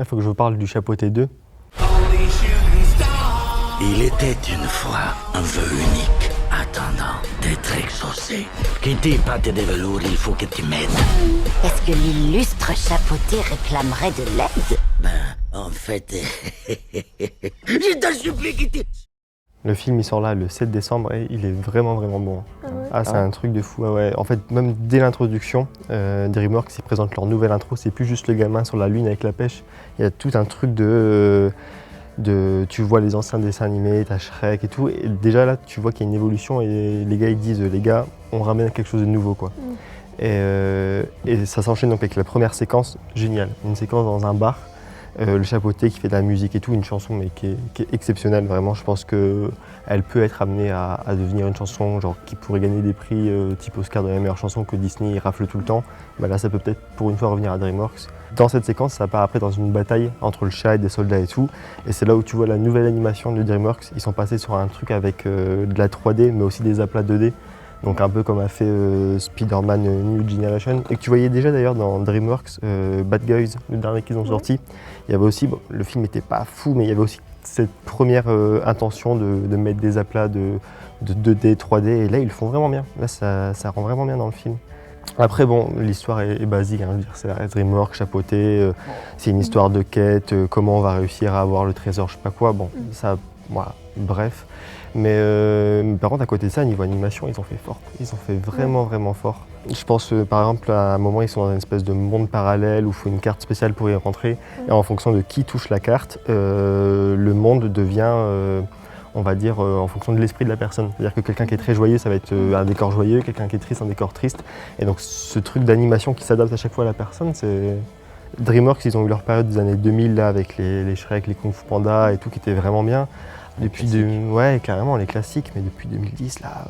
il faut que je vous parle du Chapeauté 2. Il était une fois un vœu unique, attendant d'être exaucé. Kitty, pâte de velours, il faut que tu m'aides. Est-ce que l'illustre Chapeauté réclamerait de l'aide? En fait, je t'en supplie, Kitty. Le film il sort là le 7 décembre et il est vraiment bon. C'est un truc de fou. Ah ouais. En fait, même dès l'introduction, DreamWorks ils présentent leur nouvelle intro, c'est plus juste le gamin sur la lune avec la pêche. Il y a tout un truc tu vois les anciens dessins animés, t'as Shrek et tout. Et déjà là, tu vois qu'il y a une évolution et les gars ils disent les gars, on ramène quelque chose de nouveau quoi. Et ça s'enchaîne donc avec la première séquence géniale, une séquence dans un bar. Le Chapeauté qui fait de la musique et tout, une chanson mais qui est exceptionnelle vraiment. Je pense qu'elle peut être amenée à devenir une chanson genre, qui pourrait gagner des prix type Oscar de la meilleure chanson que Disney rafle tout le temps. Bah là ça peut peut-être pour une fois revenir à DreamWorks. Dans cette séquence ça part après dans une bataille entre le chat et des soldats et tout. Et c'est là où tu vois la nouvelle animation de DreamWorks. Ils sont passés sur un truc avec de la 3D mais aussi des aplats 2D. Donc un peu comme a fait Spider-Man New Generation. Et que tu voyais déjà d'ailleurs dans DreamWorks, Bad Guys, le dernier qu'ils ont sorti. Il y avait aussi, bon, le film n'était pas fou, mais il y avait aussi cette première intention de mettre des aplats de 2D, 3D. Et là, ils le font vraiment bien. Là, ça rend vraiment bien dans le film. Après, bon, l'histoire est basique. Hein, c'est DreamWorks, Chapeauté. C'est une histoire de quête. Comment on va réussir à avoir le trésor, je sais pas quoi. Bon, ça, voilà, bref. Mais par contre, à côté de ça, niveau animation, ils ont fait fort. Ils ont fait vraiment fort. Je pense par exemple à un moment, ils sont dans une espèce de monde parallèle où il faut une carte spéciale pour y rentrer. Et en fonction de qui touche la carte, le monde devient, on va dire, en fonction de l'esprit de la personne. C'est-à-dire que quelqu'un qui est très joyeux, ça va être un décor joyeux, quelqu'un qui est triste, un décor triste. Et donc ce truc d'animation qui s'adapte à chaque fois à la personne, c'est... DreamWorks, ils ont eu leur période des années 2000 là, avec les Shrek, les Kung Fu Panda et tout qui était vraiment bien. Ouais, carrément, les classiques, mais depuis 2010, là,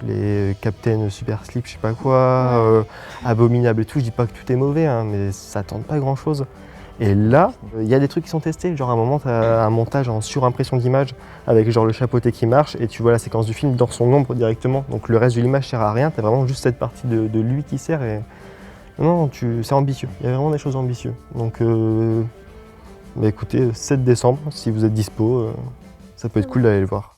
les Captain Super Slip, je sais pas quoi, Abominable et tout, je dis pas que tout est mauvais, hein, mais ça tente pas grand chose. Et là, il y a des trucs qui sont testés, genre à un moment, tu as un montage en surimpression d'image avec genre le Chapeauté qui marche et tu vois la séquence du film dans son ombre directement, donc le reste de l'image sert à rien, tu as vraiment juste cette partie de lui qui sert et... Non, c'est ambitieux, il y a vraiment des choses ambitieuses. Donc, bah écoutez, 7 décembre, si vous êtes dispo, ça peut être cool d'aller le voir.